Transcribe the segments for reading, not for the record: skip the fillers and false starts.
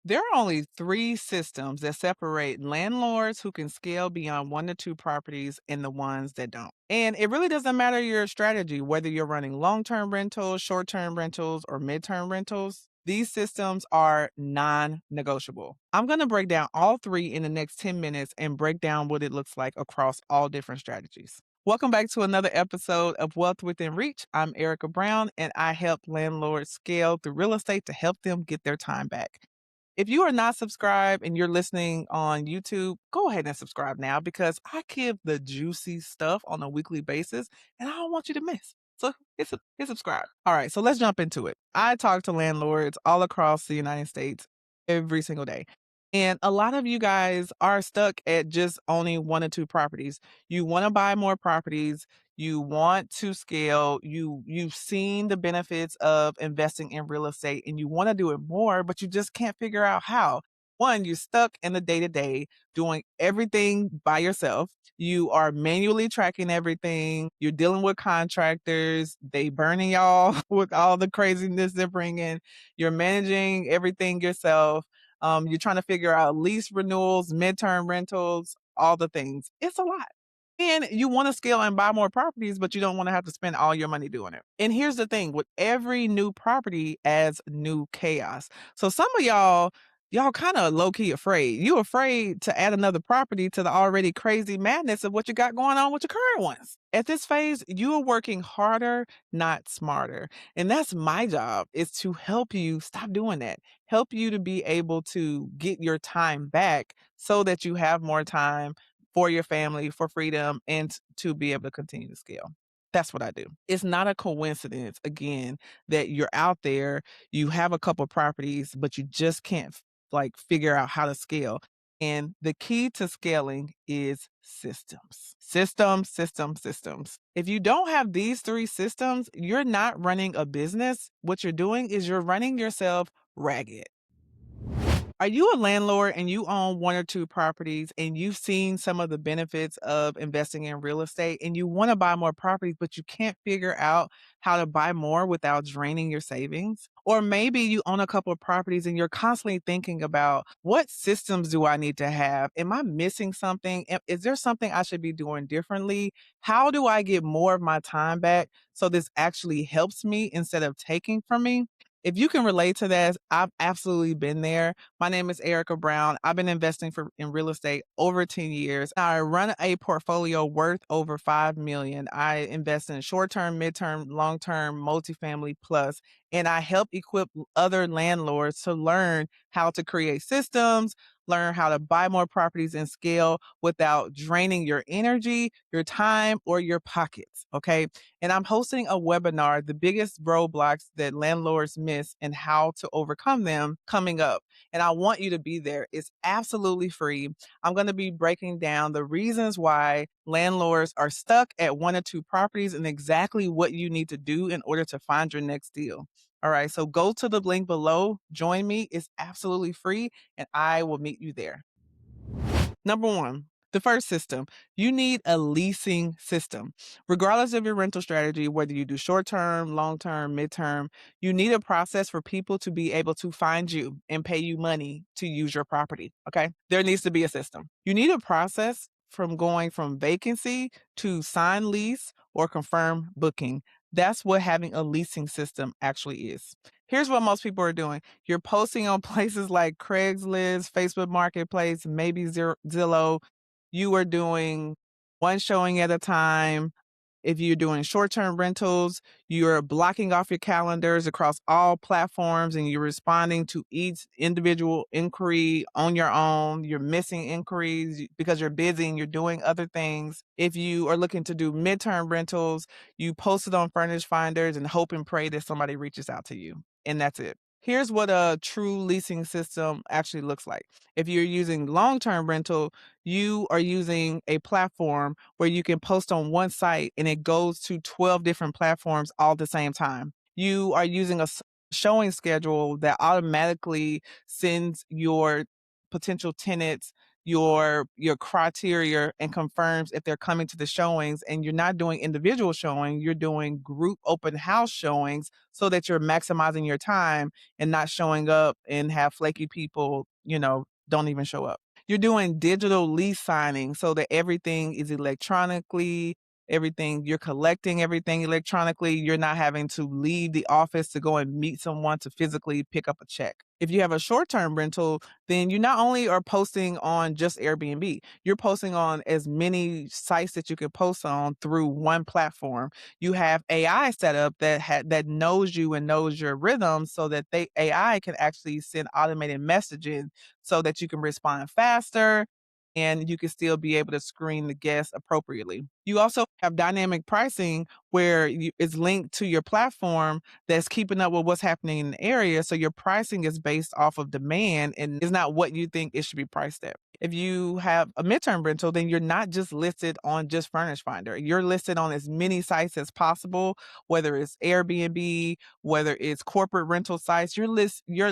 There are only three systems that separate landlords who can scale beyond one to two properties and the ones that don't. And it really doesn't matter your strategy, whether you're running long term rentals, short term rentals, or mid-term rentals. These systems are non negotiable. I'm going to break down all three in the next 10 minutes and break down what it looks like across all different strategies. Welcome back to another episode of Wealth Within Reach. I'm Erica Brown, and I help landlords scale through real estate to help them get their time back. If you are not subscribed and you're listening on YouTube, go ahead and subscribe now because I give the juicy stuff on a weekly basis and I don't want you to miss. So hit subscribe. All right, so let's jump into it. I talk to landlords all across the United States every single day. And a lot of you guys are stuck at just owning one or two properties. You want to buy more properties, you want to scale, you've seen the benefits of investing in real estate and you want to do it more, but you just can't figure out how. One, you're stuck in the day-to-day doing everything by yourself. You are manually tracking everything. You're dealing with contractors. They burning y'all with all the craziness they're bringing. You're managing everything yourself. You're trying to figure out lease renewals, midterm rentals, all the things. It's a lot. And you want to scale and buy more properties, but you don't want to have to spend all your money doing it. And here's the thing with every new property adds new chaos. So some of y'all kind of low key afraid. You afraid to add another property to the already crazy madness of what you got going on with your current ones. At this phase, you are working harder, not smarter. And that's my job is to help you stop doing that. Help you to be able to get your time back so that you have more time for your family, for freedom, and to be able to continue to scale. That's what I do. It's not a coincidence, again, that you're out there, you have a couple properties, but you just can't like figure out how to scale. And the key to scaling is systems. Systems, systems, systems. If you don't have these three systems, you're not running a business. What you're doing is you're running yourself ragged. Are you a landlord and you own one or two properties and you've seen some of the benefits of investing in real estate and you want to buy more properties, but you can't figure out how to buy more without draining your savings? Or maybe you own a couple of properties and you're constantly thinking about what systems do I need to have? Am I missing something? Is there something I should be doing differently? How do I get more of my time back so this actually helps me instead of taking from me? If you can relate to that, I've absolutely been there. My name is Erica Brown. I've been investing in real estate over 10 years. I run a portfolio worth over 5 million. I invest in short-term, mid-term, long-term, multifamily plus, and I help equip other landlords to learn how to create systems, learn how to buy more properties and scale without draining your energy, your time, or your pockets. Okay. And I'm hosting a webinar, the biggest roadblocks that landlords miss and how to overcome them coming up. And I want you to be there. It's absolutely free. I'm going to be breaking down the reasons why landlords are stuck at one or two properties and exactly what you need to do in order to find your next deal. All right. So go to the link below, join me. It's absolutely free, and I will meet you there. Number one, the first system, you need a leasing system. Regardless of your rental strategy, whether you do short term, long term, mid-term, you need a process for people to be able to find you and pay you money to use your property. Okay. There needs to be a system. You need a process from going from vacancy to sign lease or confirm booking. That's what having a leasing system actually is. Here's what most people are doing. You're posting on places like Craigslist, Facebook Marketplace, maybe Zillow. You are doing one showing at a time. If you're doing short-term rentals, you're blocking off your calendars across all platforms and you're responding to each individual inquiry on your own. You're missing inquiries because you're busy and you're doing other things. If you are looking to do midterm rentals, you post it on Furnish Finders and hope and pray that somebody reaches out to you. And that's it. Here's what a true leasing system actually looks like. If you're using long-term rental, you are using a platform where you can post on one site and it goes to 12 different platforms all at the same time. You are using a showing schedule that automatically sends your potential tenants your criteria and confirms if they're coming to the showings, and you're not doing individual showing, you're doing group open house showings so that you're maximizing your time and not showing up and have flaky people, don't even show up. You're doing digital lease signing so that everything is electronically, everything you're collecting everything electronically. You're not having to leave the office to go and meet someone to physically pick up a check. If you have a short-term rental, then you not only are posting on just Airbnb, you're posting on as many sites that you can post on through one platform. You have AI set up that knows you and knows your rhythm so that they AI can actually send automated messaging so that you can respond faster and you can still be able to screen the guests appropriately. You also have dynamic pricing where it's linked to your platform that's keeping up with what's happening in the area. So your pricing is based off of demand and is not what you think it should be priced at. If you have a midterm rental, then you're not just listed on just Furnish Finder. You're listed on as many sites as possible, whether it's Airbnb, whether it's corporate rental sites. Your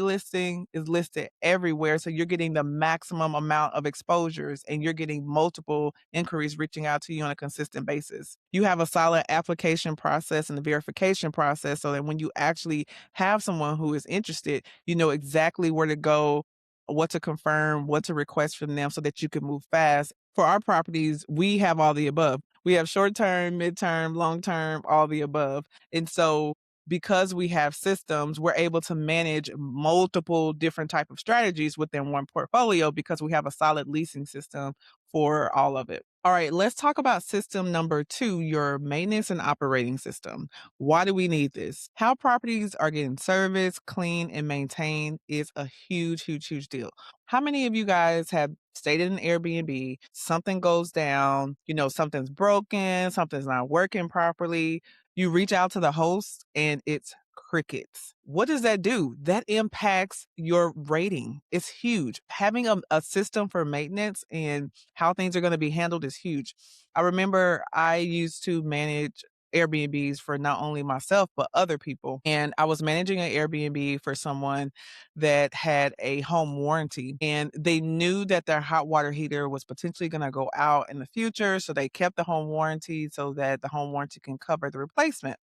listing is listed everywhere. So you're getting the maximum amount of exposures and you're getting multiple inquiries reaching out to you on a consistent basis. You have a solid application process and the verification process so that when you actually have someone who is interested, you know exactly where to go, what to confirm, what to request from them so that you can move fast. For our properties, we have all the above. We have short term, midterm, long term, all the above. And so because we have systems, we're able to manage multiple different type of strategies within one portfolio because we have a solid leasing system for all of it. All right, let's talk about system number 2, your maintenance and operating system. Why do we need this? How properties are getting serviced, cleaned, and maintained is a huge, huge, huge deal. How many of you guys have stayed in an Airbnb, something goes down, something's broken, something's not working properly, you reach out to the host and it's crickets. What does that do? That impacts your rating. It's huge. Having a system for maintenance and how things are going to be handled is huge. I remember I used to manage Airbnbs for not only myself, but other people. And I was managing an Airbnb for someone that had a home warranty and they knew that their hot water heater was potentially going to go out in the future. So they kept the home warranty so that the home warranty can cover the replacement.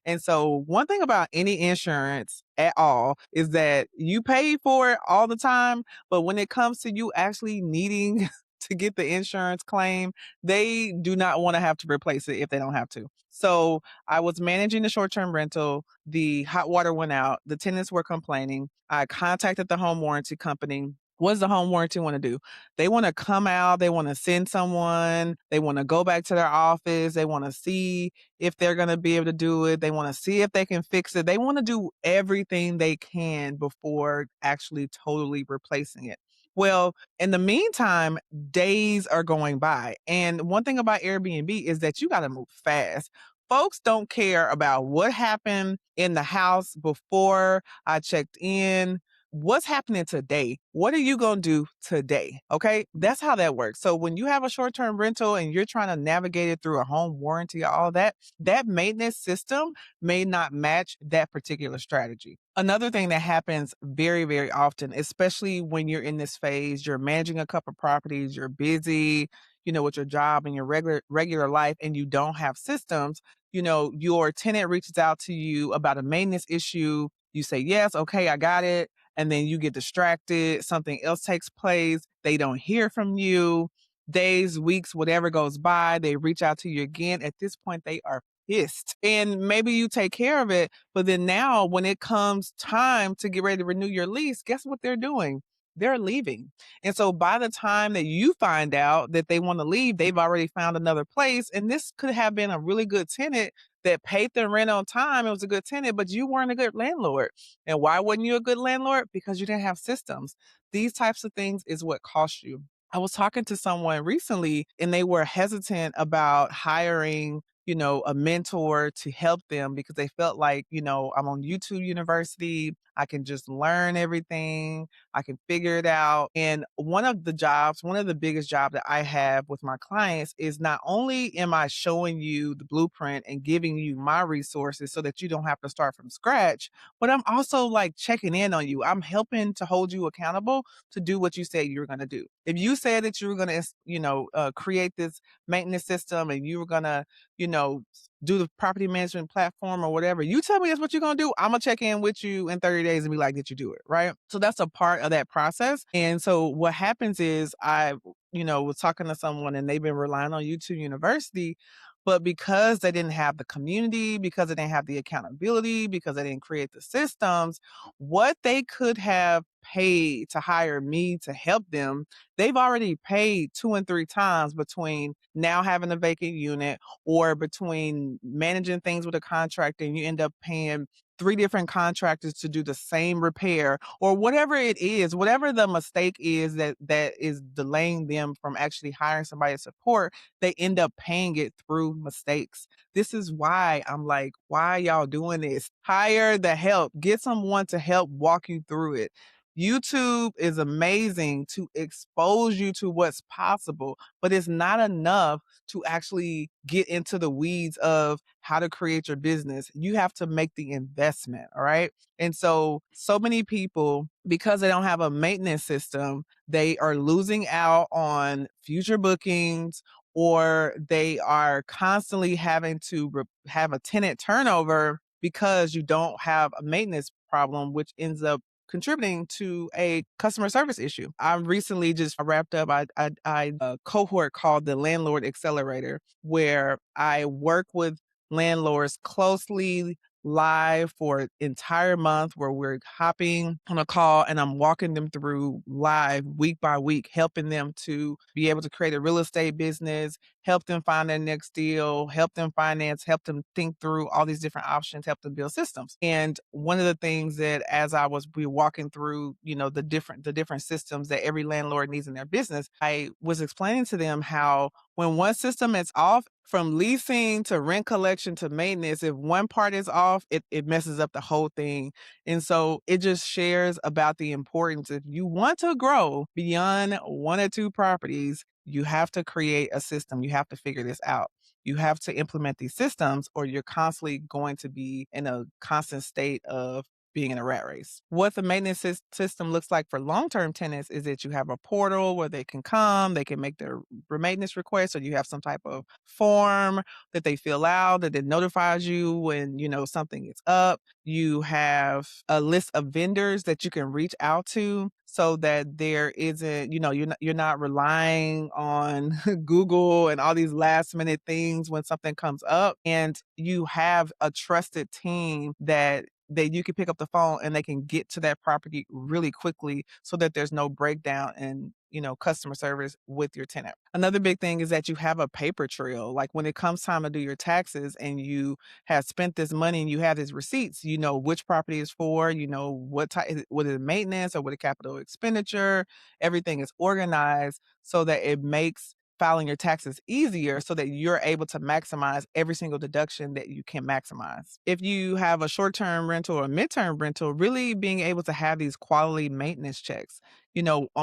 And so one thing about any insurance at all is that you pay for it all the time, but when it comes to you actually needing to get the insurance claim, they do not want to have to replace it if they don't have to. So I was managing the short-term rental. The hot water went out. The tenants were complaining. I contacted the home warranty company. What does the home warranty want to do? They want to come out. They want to send someone. They want to go back to their office. They want to see if they're going to be able to do it. They want to see if they can fix it. They want to do everything they can before actually totally replacing it. Well, in the meantime, days are going by. And one thing about Airbnb is that you got to move fast. Folks don't care about what happened in the house before I checked in. What's happening today? What are you going to do today? Okay. That's how that works. So when you have a short term rental and you're trying to navigate it through a home warranty, all that, that maintenance system may not match that particular strategy. Another thing that happens very, very often, especially when you're in this phase, you're managing a couple properties, you're busy, with your job and your regular life, and you don't have systems, your tenant reaches out to you about a maintenance issue. You say, yes, okay, I got it. And then you get distracted, something else takes place, they don't hear from you. Days, weeks, whatever goes by, they reach out to you again. At this point, they are pissed. And maybe you take care of it, but then now when it comes time to get ready to renew your lease, guess what they're doing? They're leaving. And so by the time that you find out that they want to leave, they've already found another place. And this could have been a really good tenant that paid their rent on time. It was a good tenant, but you weren't a good landlord. And why wasn't you a good landlord? Because you didn't have systems. These types of things is what cost you. I was talking to someone recently and they were hesitant about hiring a mentor to help them because they felt like, I'm on YouTube University. I can just learn everything. I can figure it out. And one of the biggest jobs that I have with my clients is not only am I showing you the blueprint and giving you my resources so that you don't have to start from scratch, but I'm also like checking in on you. I'm helping to hold you accountable to do what you said you were going to do. If you said that you were going to, create this maintenance system and you were going to, do the property management platform or whatever, you tell me that's what you're going to do. I'm going to check in with you in 30 days and be like, did you do it? Right. So that's a part of that process. And so what happens is was talking to someone and they've been relying on YouTube University, but because they didn't have the community, because they didn't have the accountability, because they didn't create the systems, what they could have paid to hire me to help them, they've already paid 2 and 3 times between now having a vacant unit or between managing things with a contractor and you end up paying 3 different contractors to do the same repair or whatever it is, whatever the mistake is that is delaying them from actually hiring somebody to support, they end up paying it through mistakes. This is why I'm like, why y'all doing this? Hire the help. Get someone to help walk you through it. YouTube is amazing to expose you to what's possible, but it's not enough to actually get into the weeds of how to create your business. You have to make the investment, all right? And so many people, because they don't have a maintenance system, they are losing out on future bookings or they are constantly having to have a tenant turnover because you don't have a maintenance problem, which ends up contributing to a customer service issue. I recently just wrapped up a cohort called the Landlord Accelerator, where I work with landlords closely live for an entire month where we're hopping on a call and I'm walking them through live week by week, helping them to be able to create a real estate business, help them find their next deal, help them finance, help them think through all these different options, help them build systems. And one of the things that as I was we walking through, the different systems that every landlord needs in their business, I was explaining to them how when one system is off, from leasing to rent collection to maintenance, if one part is off, it messes up the whole thing. And so it just shares about the importance. If you want to grow beyond 1 or 2 properties, you have to create a system. You have to figure this out. You have to implement these systems, or you're constantly going to be in a constant state of being in a rat race. What the maintenance system looks like for long-term tenants is that you have a portal where they can come, they can make their maintenance requests, or you have some type of form that they fill out that it notifies you when, something is up. You have a list of vendors that you can reach out to so that there isn't, you're not relying on Google and all these last minute things when something comes up. And you have a trusted team that you can pick up the phone and they can get to that property really quickly so that there's no breakdown in, customer service with your tenant. Another big thing is that you have a paper trail. Like when it comes time to do your taxes and you have spent this money and you have these receipts, you know which property is for, what type, what is it maintenance or what a capital expenditure. Everything is organized so that it makes filing your taxes easier so that you're able to maximize every single deduction that you can maximize. If you have a short-term rental or midterm rental, really being able to have these quality maintenance checks,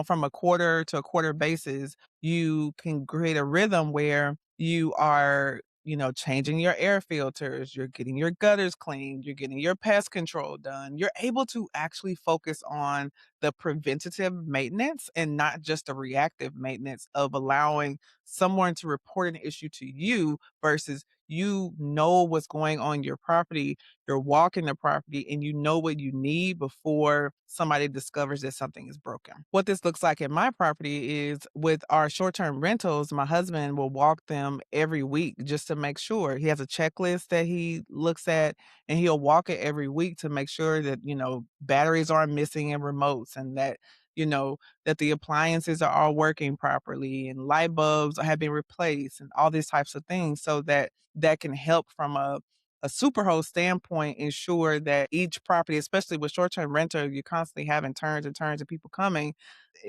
from a quarter to a quarter basis, you can create a rhythm where you are changing your air filters, you're getting your gutters cleaned, you're getting your pest control done. You're able to actually focus on the preventative maintenance and not just the reactive maintenance of allowing someone to report an issue to you versus you know what's going on in your property, you're walking the property and you know what you need before somebody discovers that something is broken. What this looks like in my property is with our short-term rentals, my husband will walk them every week just to make sure. He has a checklist that he looks at and he'll walk it every week to make sure that, batteries aren't missing in remotes and you know, that the appliances are all working properly and light bulbs have been replaced and all these types of things so that can help from a superhost standpoint ensure that each property, especially with short-term rental, you're constantly having turns and turns of people coming.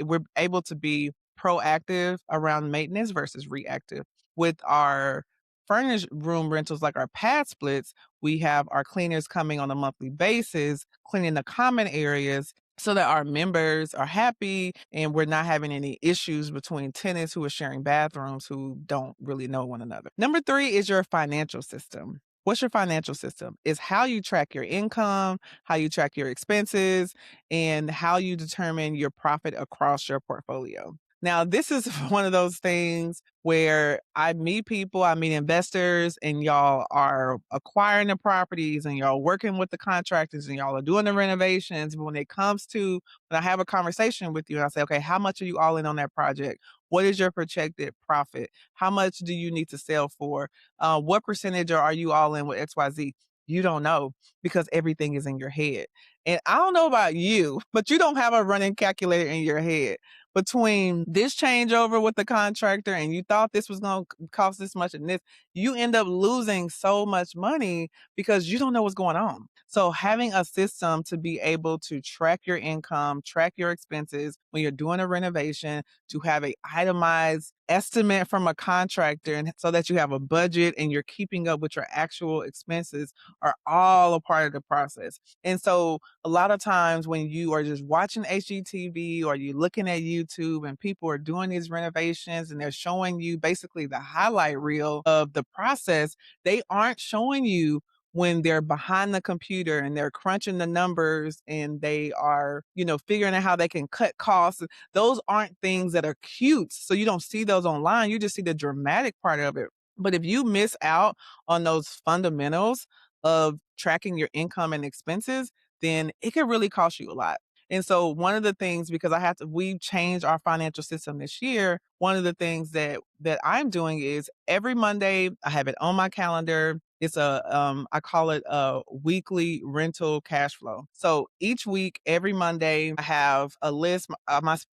We're able to be proactive around maintenance versus reactive. With our furnished room rentals, like our pad splits, we have our cleaners coming on a monthly basis, cleaning the common areas so that our members are happy and we're not having any issues between tenants who are sharing bathrooms who don't really know one another. Number three is your financial system. What's your financial system? Is how you track your income, how you track your expenses, and how you determine your profit across your portfolio. Now, this is one of those things where I meet people, I meet investors, and y'all are acquiring the properties and y'all working with the contractors and y'all are doing the renovations. But when it comes to when I have a conversation with you, and I say, okay, how much are you all in on that project? What is your projected profit? How much do you need to sell for? What percentage are you all in with XYZ? You don't know because everything is in your head. And I don't know about you, but you don't have a running calculator in your head between this changeover with the contractor and you thought this was going to cost this much and this, you end up losing so much money because you don't know what's going on. So having a system to be able to track your income, track your expenses when you're doing a renovation, to have a itemized estimate from a contractor and so that you have a budget and you're keeping up with your actual expenses are all a part of the process. And so a lot of times when you are just watching HGTV or you're looking at YouTube and people are doing these renovations and they're showing you basically the highlight reel of the process, they aren't showing you when they're behind the computer and they're crunching the numbers and they are, figuring out how they can cut costs. Those aren't things that are cute. So you don't see those online. You just see the dramatic part of it. But if you miss out on those fundamentals of tracking your income and expenses, then it could really cost you a lot. And so one of the things, because we've changed our financial system this year. One of the things that I'm doing is every Monday, I have it on my calendar. It's I call it a weekly rental cash flow. So each week, every Monday, I have a list.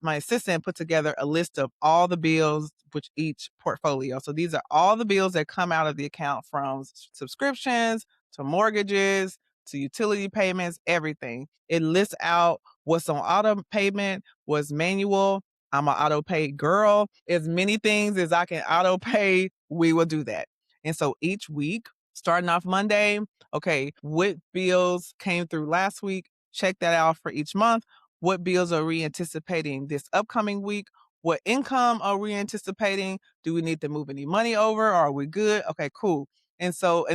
My assistant put together a list of all the bills which each portfolio. So these are all the bills that come out of the account from subscriptions to mortgages to utility payments, everything. It lists out what's on auto payment, what's manual. I'm an auto pay girl. As many things as I can auto pay, we will do that. And so each week, starting off Monday, okay, what bills came through last week? Check that out for each month. What bills are we anticipating this upcoming week? What income are we anticipating? Do we need to move any money over? Or are we good? Okay, cool. And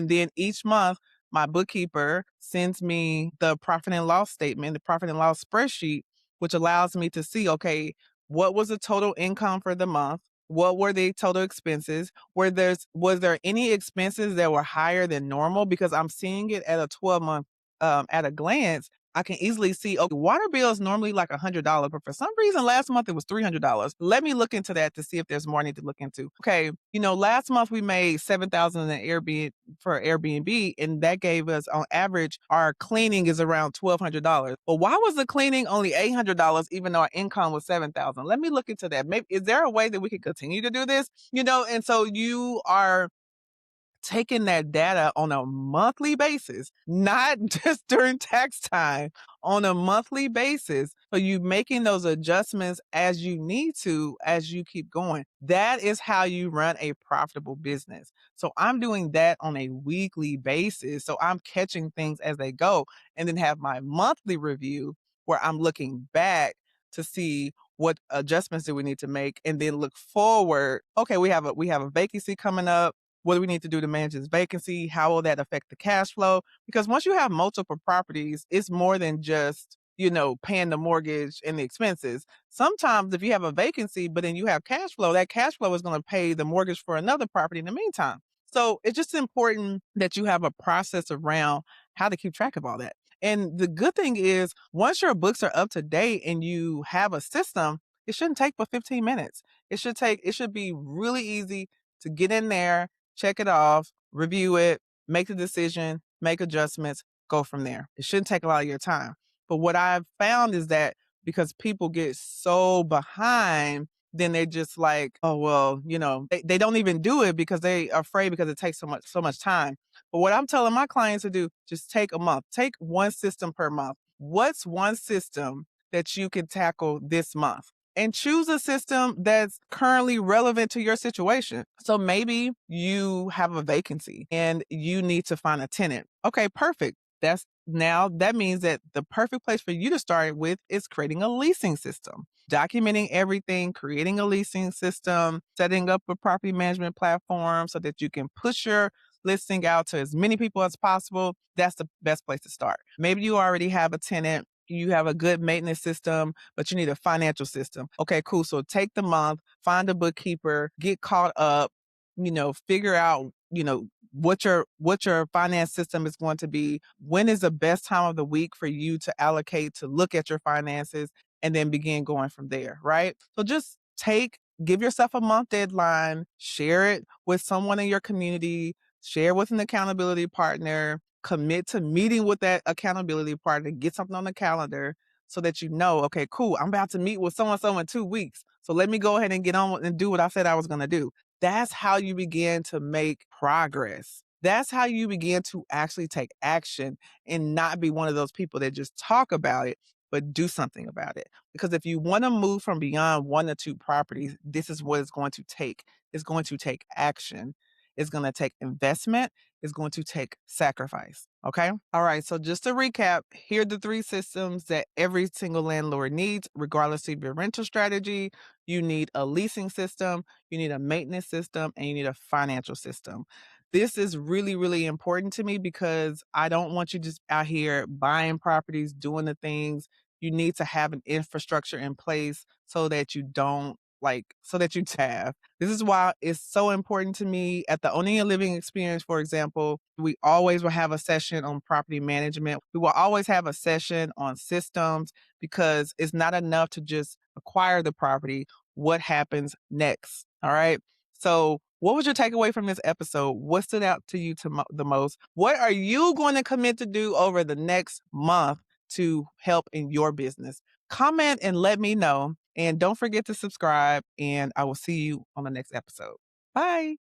then each month, my bookkeeper sends me the profit and loss statement, the profit and loss spreadsheet, which allows me to see, okay, what was the total income for the month? What were the total expenses? Was there any expenses that were higher than normal? Because I'm seeing it at a 12-month at a glance. I can easily see, okay, water bill is normally like $100, but for some reason last month it was $300. Let me look into that to see if there's more I need to look into. Okay, last month we made $7,000 in Airbnb for Airbnb, and that gave us on average our cleaning is around $1,200. But why was the cleaning only $800 even though our income was $7,000? Let me look into that. Maybe is there a way that we can continue to do this? And so you are taking that data on a monthly basis, not just during tax time, on a monthly basis. So you making those adjustments as you need to, as you keep going. That is how you run a profitable business. So I'm doing that on a weekly basis. So I'm catching things as they go and then have my monthly review where I'm looking back to see what adjustments do we need to make and then look forward. Okay, we have a vacancy coming up. What do we need to do to manage this vacancy? How will that affect the cash flow? Because once you have multiple properties, it's more than just, paying the mortgage and the expenses. Sometimes if you have a vacancy, but then you have cash flow, that cash flow is going to pay the mortgage for another property in the meantime. So it's just important that you have a process around how to keep track of all that. And the good thing is, once your books are up to date and you have a system, it shouldn't take but 15 minutes. It should be really easy to get in there, check it off, review it, make the decision, make adjustments, go from there. It shouldn't take a lot of your time. But what I've found is that because people get so behind, then they're just like, oh, well, they don't even do it because they are afraid because it takes so much time. But what I'm telling my clients to do, just take a month, take one system per month. What's one system that you can tackle this month? and choose a system that's currently relevant to your situation. So maybe you have a vacancy and you need to find a tenant. Okay, perfect. That means that the perfect place for you to start with is creating a leasing system, documenting everything, creating a leasing system, setting up a property management platform so that you can push your listing out to as many people as possible. That's the best place to start. Maybe you already have a tenant, you have a good maintenance system, but you need a financial system. Okay, cool. So take the month, find a bookkeeper, get caught up, figure out, what your finance system is going to be. When is the best time of the week for you to allocate to look at your finances and then begin going from there, right? So just give yourself a month deadline, share it with someone in your community, share with an accountability partner, commit to meeting with that accountability partner, get something on the calendar so that you know, okay, cool, I'm about to meet with so and so in 2 weeks. So let me go ahead and get on and do what I said I was going to do. That's how you begin to make progress. That's how you begin to actually take action and not be one of those people that just talk about it, but do something about it. Because if you want to move from beyond 1 to 2 properties, this is what it's going to take. It's going to take action. It's going to take investment. It's going to take sacrifice. Okay. All right. So just to recap, here are the 3 systems that every single landlord needs, regardless of your rental strategy. You need a leasing system, you need a maintenance system, and you need a financial system. This is really, really important to me because I don't want you just out here buying properties, doing the things. You need to have an infrastructure in place so that you don't so that you have. This is why it's so important to me at the Owning and Living Experience, for example. We always will have a session on property management. We will always have a session on systems because it's not enough to just acquire the property. What happens next? All right. So, what was your takeaway from this episode? What stood out to you the most? What are you going to commit to do over the next month to help in your business? Comment and let me know. And don't forget to subscribe. And I will see you on the next episode. Bye.